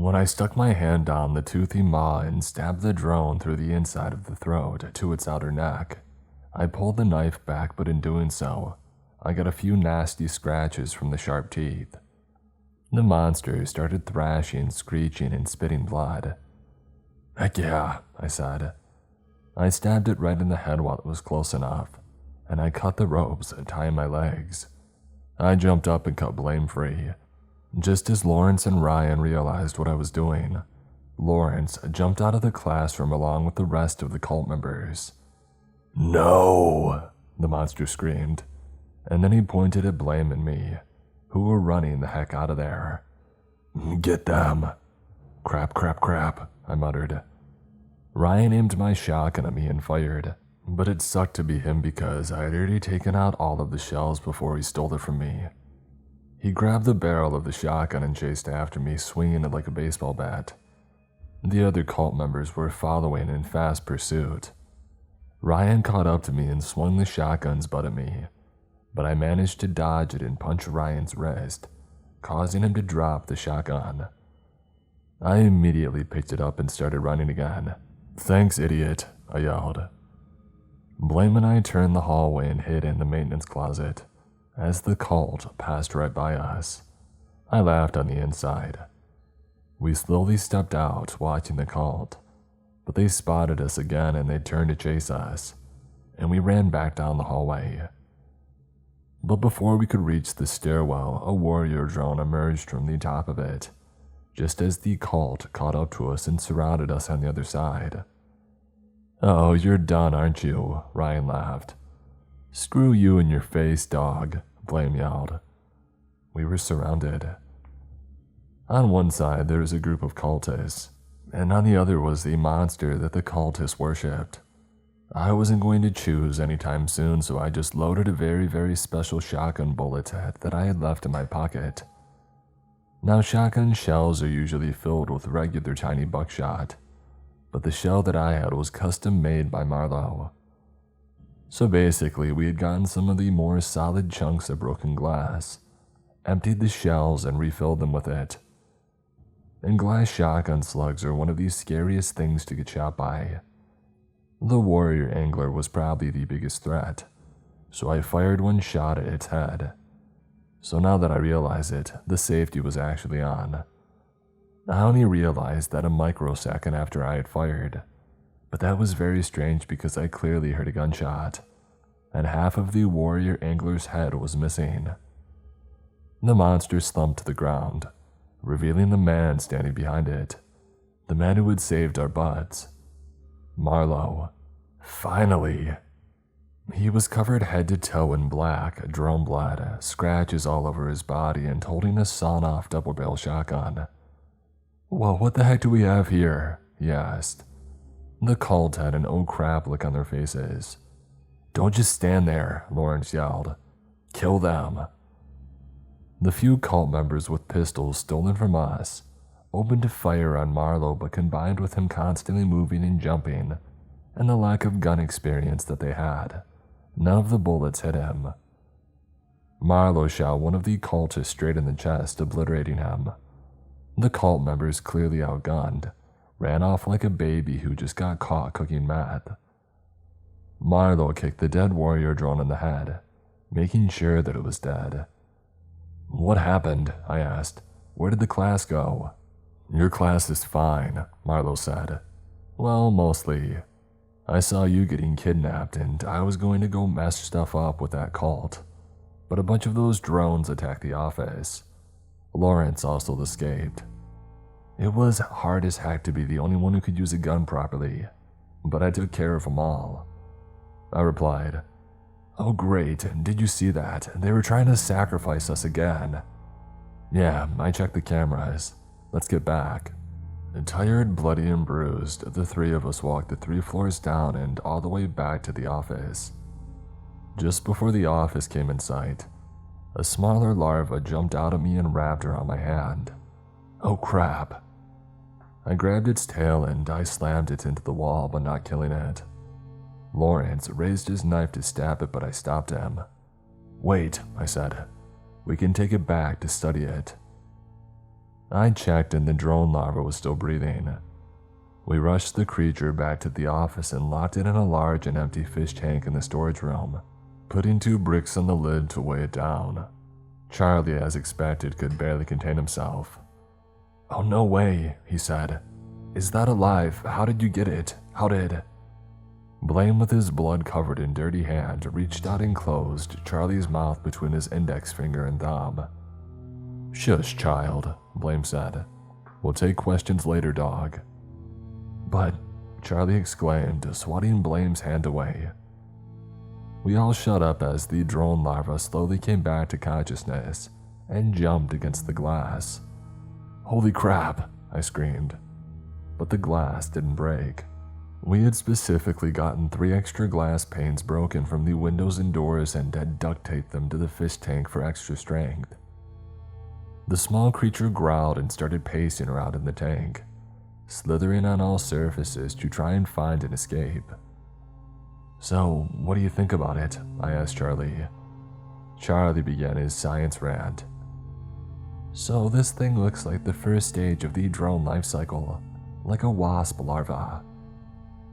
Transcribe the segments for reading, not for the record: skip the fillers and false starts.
When I stuck my hand down the toothy maw and stabbed the drone through the inside of the throat to its outer neck, I pulled the knife back, but in doing so, I got a few nasty scratches from the sharp teeth. The monster started thrashing, screeching, and spitting blood. "Heck yeah," I said. I stabbed it right in the head while it was close enough, and I cut the ropes, tying my legs. I jumped up and cut Blame free. Just as Lawrence and Ryan realized what I was doing, Lawrence jumped out of the classroom along with the rest of the cult members. "No!" the monster screamed, and then he pointed at Blame and me, who were running the heck out of there. "Get them!" "Crap, crap, crap," I muttered. Ryan aimed my shotgun at me and fired, but it sucked to be him because I had already taken out all of the shells before he stole it from me. He grabbed the barrel of the shotgun and chased after me, swinging it like a baseball bat. The other cult members were following in fast pursuit. Ryan caught up to me and swung the shotgun's butt at me, but I managed to dodge it and punch Ryan's wrist, causing him to drop the shotgun. I immediately picked it up and started running again. "Thanks, idiot," I yelled. Blame and I turned the hallway and hid in the maintenance closet as the cult passed right by us. I laughed on the inside. We slowly stepped out, watching the cult, but they spotted us again and they turned to chase us, and we ran back down the hallway. But before we could reach the stairwell, a warrior drone emerged from the top of it, just as the cult caught up to us and surrounded us on the other side. "Oh, you're done, aren't you?" Ryan laughed. "Screw you in your face, dog," Blame yelled. We were surrounded. On one side there was a group of cultists, and on the other was the monster that the cultists worshipped. I wasn't going to choose anytime soon, so I just loaded a very, very special shotgun bullet that I had left in my pocket. Now, shotgun shells are usually filled with regular tiny buckshot, but the shell that I had was custom made by Marlowe. So basically, we had gotten some of the more solid chunks of broken glass, emptied the shells, and refilled them with it. And glass shotgun slugs are one of the scariest things to get shot by. The warrior angler was probably the biggest threat, so I fired one shot at its head. So now that I realize it, the safety was actually on. I only realized that a microsecond after I had fired, but that was very strange because I clearly heard a gunshot, and half of the warrior angler's head was missing. The monster slumped to the ground, revealing the man standing behind it, the man who had saved our butts. Marlowe. Finally. He was covered head to toe in black, drone blood, scratches all over his body, and holding a sawn-off double-barrel shotgun. "Well, what the heck do we have here?" he asked. The cult had an "oh crap" look on their faces. "Don't just stand there," Lawrence yelled. "Kill them." The few cult members with pistols stolen from us opened fire on Marlowe, but combined with him constantly moving and jumping, and the lack of gun experience that they had, none of the bullets hit him. Marlowe shot one of the cultists straight in the chest, obliterating him. The cult members, clearly outgunned, ran off like a baby who just got caught cooking meth. Marlowe kicked the dead warrior drone in the head, making sure that it was dead. "What happened?" I asked. "Where did the class go?" "Your class is fine," Marlowe said. "Well, mostly. I saw you getting kidnapped, and I was going to go mess stuff up with that cult, but a bunch of those drones attacked the office. Lawrence also escaped. It was hard as heck to be the only one who could use a gun properly, but I took care of them all." I replied, "Oh great, did you see that? They were trying to sacrifice us again." "Yeah, I checked the cameras. Let's get back." Tired, bloody, and bruised, the three of us walked the 3 floors down and all the way back to the office. Just before the office came in sight, a smaller larva jumped out at me and wrapped around my hand. "Oh crap." I grabbed its tail and I slammed it into the wall, but not killing it. Lawrence raised his knife to stab it, but I stopped him. "Wait," I said. "We can take it back to study it." I checked and the drone larva was still breathing. We rushed the creature back to the office and locked it in a large and empty fish tank in the storage room, putting 2 bricks on the lid to weigh it down. Charlie, as expected, could barely contain himself. "Oh, no way," he said. "Is that alive? How did you get it? How did—" Blaine, with his blood-covered and dirty hand, reached out and closed Charlie's mouth between his index finger and thumb. "Shush, child," Blaine said. "We'll take questions later, dog." "But," Charlie exclaimed, swatting Blaine's hand away. We all shut up as the drone larva slowly came back to consciousness and jumped against the glass. "Holy crap," I screamed. But the glass didn't break. We had specifically gotten 3 extra glass panes broken from the windows and doors and had duct taped them to the fish tank for extra strength. The small creature growled and started pacing around in the tank, slithering on all surfaces to try and find an escape. "So, what do you think about it?" I asked Charlie. Charlie began his science rant. "So this thing looks like the first stage of the drone life cycle, like a wasp larva.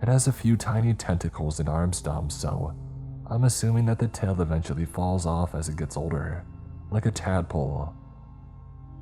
It has a few tiny tentacles and arm stumps, so I'm assuming that the tail eventually falls off as it gets older, like a tadpole.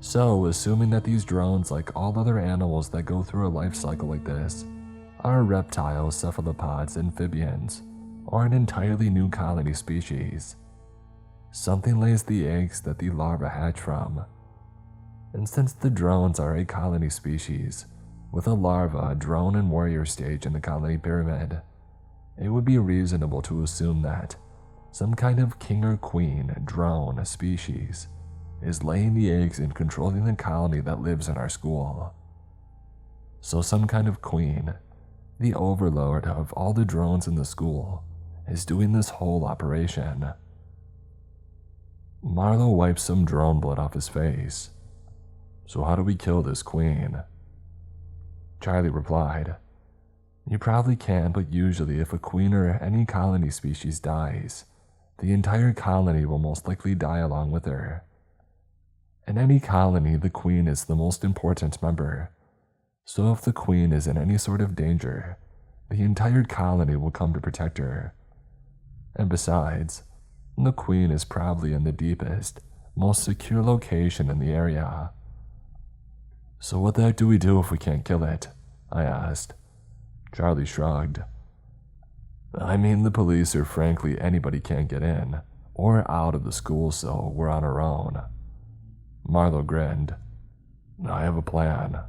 So, assuming that these drones, like all other animals that go through a life cycle like this, are reptiles, cephalopods, amphibians, or an entirely new colony species, something lays the eggs that the larvae hatch from. And since the drones are a colony species, with a larva, drone, and warrior stage in the colony pyramid, it would be reasonable to assume that some kind of king or queen drone species is laying the eggs and controlling the colony that lives in our school. So some kind of queen, the overlord of all the drones in the school, is doing this whole operation." Marlowe wiped some drone blood off his face. "So how do we kill this queen?" Charlie replied, "You probably can, but usually if a queen or any colony species dies, the entire colony will most likely die along with her. In any colony, the queen is the most important member, so if the queen is in any sort of danger, the entire colony will come to protect her. And besides, the queen is probably in the deepest, most secure location in the area." "So what the heck do we do if we can't kill it?" I asked. Charlie shrugged. "I mean, the police or frankly anybody can't get in or out of the school, so we're on our own." Marlowe grinned. "I have a plan."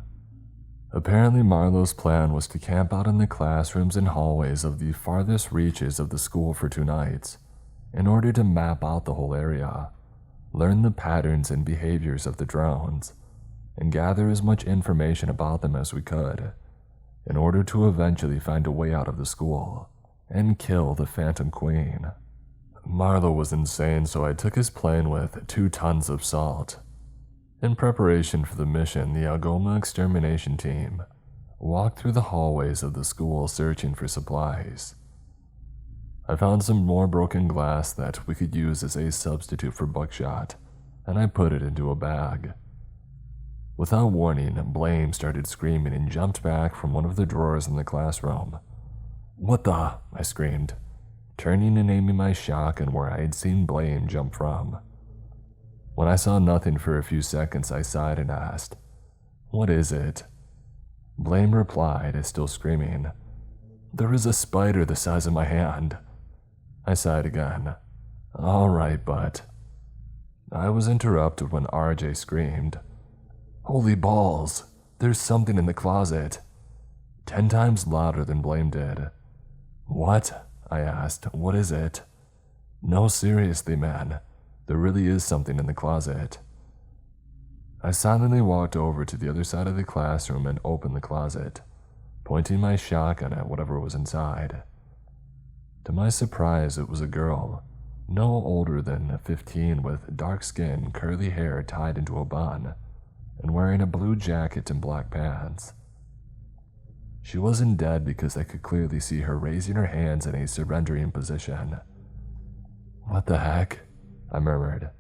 Apparently Marlowe's plan was to camp out in the classrooms and hallways of the farthest reaches of the school for 2 nights, in order to map out the whole area, learn the patterns and behaviors of the drones, and gather as much information about them as we could, in order to eventually find a way out of the school and kill the Phantom Queen. Marlowe was insane, so I took his plane with 2 tons of salt. In preparation for the mission, the Algoma extermination team walked through the hallways of the school searching for supplies. I found some more broken glass that we could use as a substitute for buckshot, and I put it into a bag. Without warning, Blaine started screaming and jumped back from one of the drawers in the classroom. "What the?" I screamed, turning and aiming my shotgun where I had seen Blaine jump from. When I saw nothing for a few seconds, I sighed and asked, "What is it?" Blaine replied, still screaming, "There is a spider the size of my hand." I sighed again. "All right, but—" I was interrupted when RJ screamed, "Holy balls, there's something in the closet," 10 times louder than Blaine did. "What?" I asked. "What is it?" "No, seriously, man. There really is something in the closet." I silently walked over to the other side of the classroom and opened the closet, pointing my shotgun at whatever was inside. To my surprise, it was a girl, no older than 15, with dark skin, curly hair tied into a bun, and wearing a blue jacket and black pants. She wasn't dead because I could clearly see her raising her hands in a surrendering position. "What the heck?" I murmured.